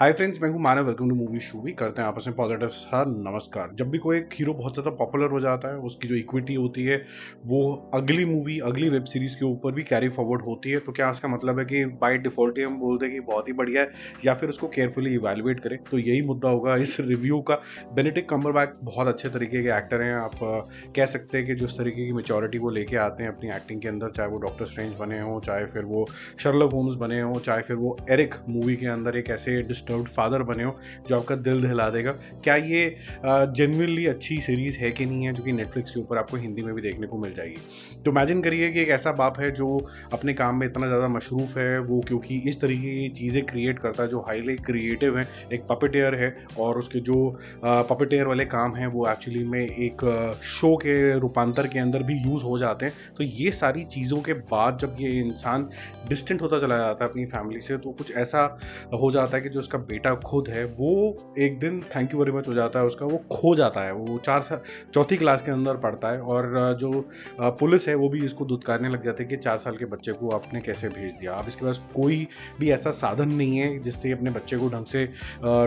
हाय friends, मैं हूं Manav. Welcome to movie शूवी। करते हैं आपस में पॉजिटिव सा नमस्कार। जब भी कोई एक हीरो बहुत ज़्यादा पॉपुलर हो जाता है, उसकी जो इक्विटी होती है वो अगली मूवी, अगली वेब सीरीज के ऊपर भी कैरी फॉरवर्ड होती है। तो क्या इसका मतलब है कि बाय डिफॉल्ट ही हम बोल दें कि बहुत ही बढ़िया है, या फिर उसको केयरफुली इवेलुएट करें? तो यही मुद्दा होगा इस रिव्यू का। बेनेडिक्ट कम्बरबैच बहुत अच्छे तरीके के एक्टर हैं। आप कह सकते हैं कि जिस तरीके की मेच्योरिटी वो लेके आते हैं अपनी एक्टिंग के अंदर, चाहे वो डॉक्टर स्ट्रेंज बने हों, चाहे फिर वो शर्लक होम्स बने हों, चाहे फिर वो एरिक मूवी के अंदर एक ऐसे डिस्टर्ब्ड फादर बने हो जो आपका दिल दहला देगा। क्या ये जेन्युइनली अच्छी सीरीज है कि नहीं है, जो कि नेटफ्लिक्स के ऊपर आपको हिंदी में भी देखने को मिल जाएगी। तो इमेजिन करिए कि एक ऐसा बाप है जो अपने काम में इतना ज़्यादा मशरूफ है, वो क्योंकि इस तरीके की चीज़ें क्रिएट करता है जो हाईली क्रिएटिव है, एक पपेटियर है, और उसके जो पपेटियर वाले काम हैं वो एक्चुअली में एक शो के रूपांतर के अंदर भी यूज़ हो जाते हैं। तो ये सारी चीज़ों के बाद जब ये इंसान डिस्टेंट होता चला जाता है अपनी फैमिली से, तो कुछ ऐसा हो जाता है कि जो उसका बेटा खुद है वो एक दिन, थैंक यू वेरी मच हो जाता है उसका, वो खो जाता है। वो चौथी क्लास के अंदर पढ़ता है, और जो पुलिस है वो भी इसको धुतकारने लग जाती है कि 4 साल के बच्चे को आपने कैसे भेज दिया। अब इसके पास कोई भी ऐसा साधन नहीं है जिससे अपने बच्चे को ढंग से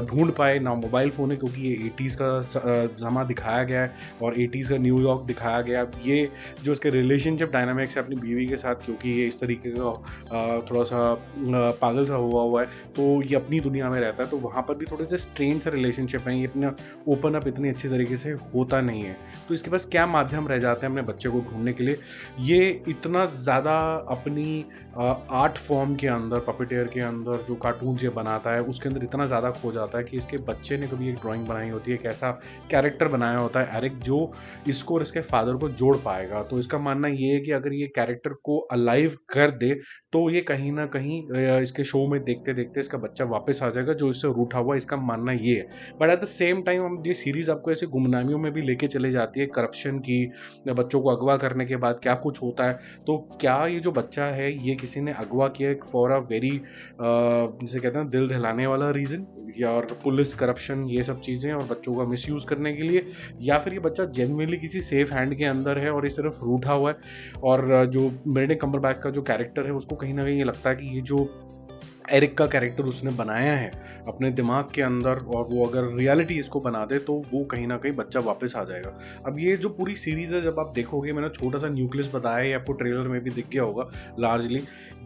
ढूंढ पाए। ना मोबाइल फ़ोन है, क्योंकि ये 80s का ज़मा दिखाया गया है और 80s का न्यूयॉर्क दिखाया गया है। अब ये जो इसके रिलेशनशिप डायनामिक्स है अपनी बीवी के साथ, क्योंकि ये इस तरीके का थोड़ा सा पागल सा हुआ है, तो ये अपनी दुनिया में रहता है, तो वहाँ पर भी थोड़े से स्ट्रेन से रिलेशनशिप है। ये अपना ओपन अप इतनी अच्छी तरीके से होता नहीं है। तो इसके पास क्या माध्यम रह जाते हैं अपने बच्चे को ढूंढने के लिए? ये इतना ज़्यादा अपनी आर्ट फॉर्म के अंदर, पपेटियर के अंदर जो कार्टून ये बनाता है उसके अंदर इतना ज़्यादा खो जाता है कि इसके बच्चे ने कभी एक ड्राइंग बनाई होती है, एक ऐसा कैरेक्टर बनाया होता है एरिक, जो इसको और इसके फादर को जोड़ पाएगा। तो इसका मानना ये है कि अगर ये कैरेक्टर को अलाइव कर दे तो ये कहीं ना कहीं इसके शो में देखते देखते इसका बच्चा वापस आ जाएगा जो इससे रूठा हुआ है। इसका मानना ये है। But at the same time हम ये सीरीज आपको ऐसे गुमनामियों में भी लेके चले जाती है, करप्शन की, बच्चों को अगवा करने के बाद क्या कुछ होता है। तो क्या ये जो बच्चा है ये किसी ने अगवा किया फॉर अ वेरी, जिसे कहते हैं दिल दहलाने वाला रीजन, या और पुलिस, करप्शन, ये सब चीज़ें, और बच्चों का मिसयूज़ करने के लिए, या फिर ये बच्चा जेन्युइनली किसी सेफ हैंड के अंदर है और ये सिर्फ रूठा हुआ है। और जो बेनेडिक्ट कम्बरबैच का जो कैरेक्टर है उसको कहीं ना कहीं ये लगता है कि ये जो एरिक का कैरेक्टर उसने बनाया है अपने दिमाग के अंदर, और वो अगर रियलिटी इसको बना दे तो वो कहीं ना कहीं बच्चा वापस आ जाएगा। अब ये जो पूरी सीरीज है, जब आप देखोगे, मैंने छोटा सा न्यूक्लियस बताया है, आपको ट्रेलर में भी दिख गया होगा लार्जली।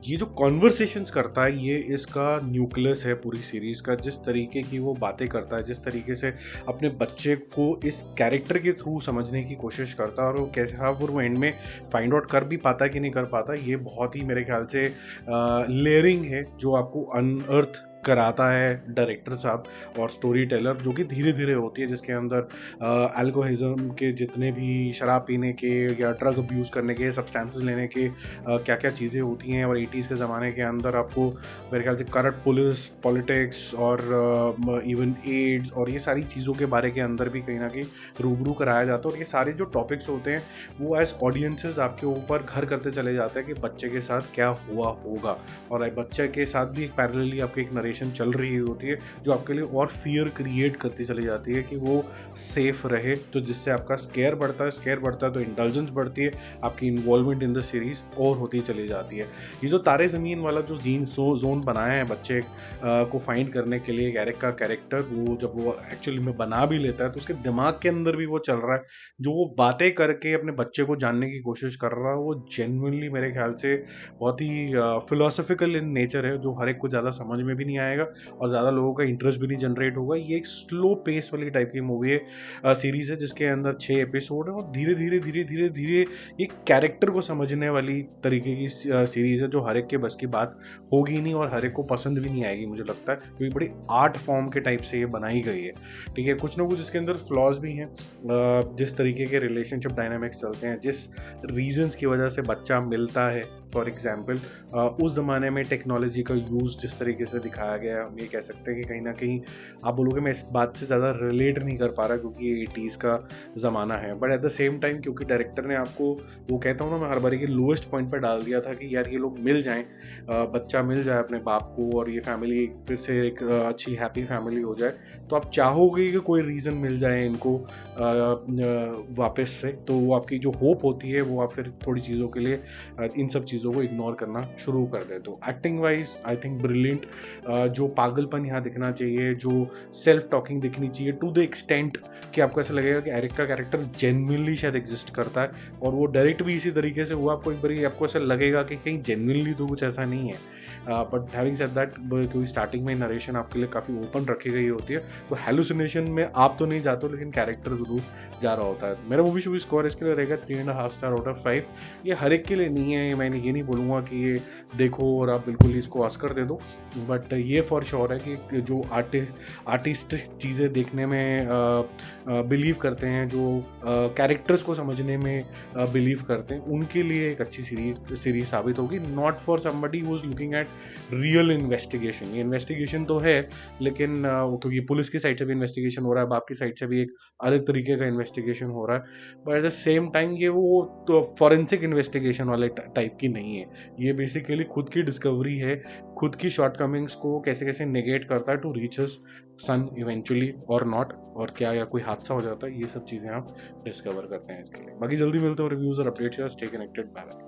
ये जो कॉन्वर्सेशंस करता है ये इसका न्यूक्लियस है पूरी सीरीज का। जिस तरीके की वो बातें करता है, जिस तरीके से अपने बच्चे को इस कैरेक्टर के थ्रू समझने की कोशिश करता है, और वो कैसे, हाँ, वो एंड में फाइंड आउट कर भी पाता है कि नहीं कर पाता, ये बहुत ही मेरे ख्याल से लेयरिंग है जो आपको अनअर्थ कराता है डायरेक्टर साहब और स्टोरी टेलर, जो कि धीरे धीरे होती है, जिसके अंदर अल्कोहलिज्म के जितने भी, शराब पीने के या ड्रग अब्यूज़ करने के, सब्सटेंसेस लेने के क्या क्या चीज़ें होती हैं। और 80s के ज़माने के अंदर आपको मेरे ख्याल से करप्ट पुलिस, पॉलिटिक्स, और इवन एड्स, और ये सारी चीज़ों के बारे के अंदर भी कहीं ना कहीं रूबरू कराया जाता है। और ये सारे जो टॉपिक्स होते हैं वो एज ऑडियंसेस आपके ऊपर घर करते चले जाते हैं कि बच्चे के साथ क्या हुआ होगा, और बच्चे के साथ भी पैरेलली आपकी एक नरेशन चल रही होती है जो आपके लिए और फियर क्रिएट करती चली जाती है कि वो सेफ रहे। तो जिससे आपका स्केयर बढ़ता है तो इंटेलिजेंस बढ़ती है, आपकी इन्वॉल्वमेंट इन द सीरीज और होती चली जाती है। ये जो तारे ज़मीन वाला जो जोन बनाया है बच्चे को फाइंड करने के लिए, एरिक का कैरेक्टर, वो जब वो एक्चुअली में बना भी लेता है तो उसके दिमाग के अंदर भी वो चल रहा है, जो वो बातें करके अपने बच्चे को जानने की कोशिश कर रहा है, वो जेन्युइनली मेरे ख्याल से बहुत ही फिलोसफिकल इन नेचर है, जो हर एक को ज़्यादा समझ में भी नहीं आएगा और ज़्यादा लोगों का इंटरेस्ट भी नहीं जनरेट होगा। ये एक स्लो पेस वाली टाइप की मूवी है, सीरीज है, जिसके अंदर 6 एपिसोड है, और धीरे धीरे धीरे धीरे धीरे एक कैरेक्टर को समझने वाली तरीके की सीरीज है, जो हर एक के बस की बात होगी नहीं और हर एक को पसंद भी नहीं आएगी मुझे लगता है, क्योंकि बड़ी आर्ट फॉर्म के टाइप से ये बनाई गई है। ठीक है, कुछ ना कुछ इसके अंदर फ्लॉज भी हैं, जिस तरीके के रिलेशनशिप डायनामिक्स चलते हैं, जिस रीजंस की वजह से बच्चा मिलता है। फॉर एग्जाम्पल, उस ज़माने में टेक्नोलॉजी का यूज़ जिस तरीके से दिखाया गया है, हम ये कह सकते हैं कि कहीं ना कहीं आप बोलोगे मैं इस बात से ज़्यादा रिलेट नहीं कर पा रहा क्योंकि ये 80s का ज़माना है। But at the same time, क्योंकि डायरेक्टर ने आपको, वो कहता हूँ ना मैं हर बारी, के लोएस्ट पॉइंट पर डाल दिया था कि यार ये लोग मिल जाएं, बच्चा मिल जाए अपने बाप को, और ये फैमिली फिर से एक अच्छी हैप्पी फैमिली हो जाए, तो आप चाहोगे कि कोई रीज़न मिल जाए इनको वापस से। तो वो आपकी जो होप होती है वो आप फिर थोड़ी चीज़ों के लिए इन सब चीज़ों को इग्नोर करना शुरू कर दें। तो acting wise I think brilliant, जो पागलपन यहाँ दिखना चाहिए, जो सेल्फ टॉकिंग दिखनी चाहिए टू द एक्सटेंट कि आपको ऐसा लगेगा कि एरिक का कैरेक्टर जेन्युइनली शायद एग्जिस्ट करता है, और वो डायरेक्ट भी इसी तरीके से हुआ। आपको एक बार आपको ऐसा लगेगा कि कहीं जेन्युइनली तो कुछ ऐसा नहीं है। बट हैविंग सेड दैट, क्योंकि स्टार्टिंग में नरेशन आपके लिए काफ़ी ओपन रखी गई होती है, तो हेलुसिनेशन में आप तो नहीं जाते हो, लेकिन कैरेक्टर जरूर जा रहा होता है। मेरा मूवी शूवी स्कोर इसके लिए रहेगा 3.5 स्टार आउट ऑफ 5। ये हर एक के लिए नहीं है, मैंने ये नहीं बोलूँगा कि ये देखो और आप बिल्कुल ही इसको ऑस्कर दे दो, बट ये फॉर श्योर है कि जो आर्टिस्ट चीज़ें देखने में बिलीव करते हैं, जो कैरेक्टर्स को समझने में बिलीव करते हैं, उनके लिए एक अच्छी सीरीज साबित होगी। Not for somebody who is looking at real investigation. ये इन्वेस्टिगेशन तो है, लेकिन क्योंकि पुलिस की साइड से भी इन्वेस्टिगेशन हो रहा है, बाप की साइड से भी एक अलग तरीके का इन्वेस्टिगेशन हो रहा है, but at the same time ये वो तो फॉरेंसिक इन्वेस्टिगेशन वाले टाइप की नहीं है। ये बेसिकली खुद की डिस्कवरी है, खुद की शॉर्टकमिंग्स को कैसे कैसे नेगेट करता है to reach his son eventually or not, और क्या या कोई हादसा हो जाता है, ये सब चीज़ें आप डिस्कवर करते हैं इसके लिए। बाकी जल्दी मिलते हो रिव्यूज़ और updates. Stay connected, bye bye.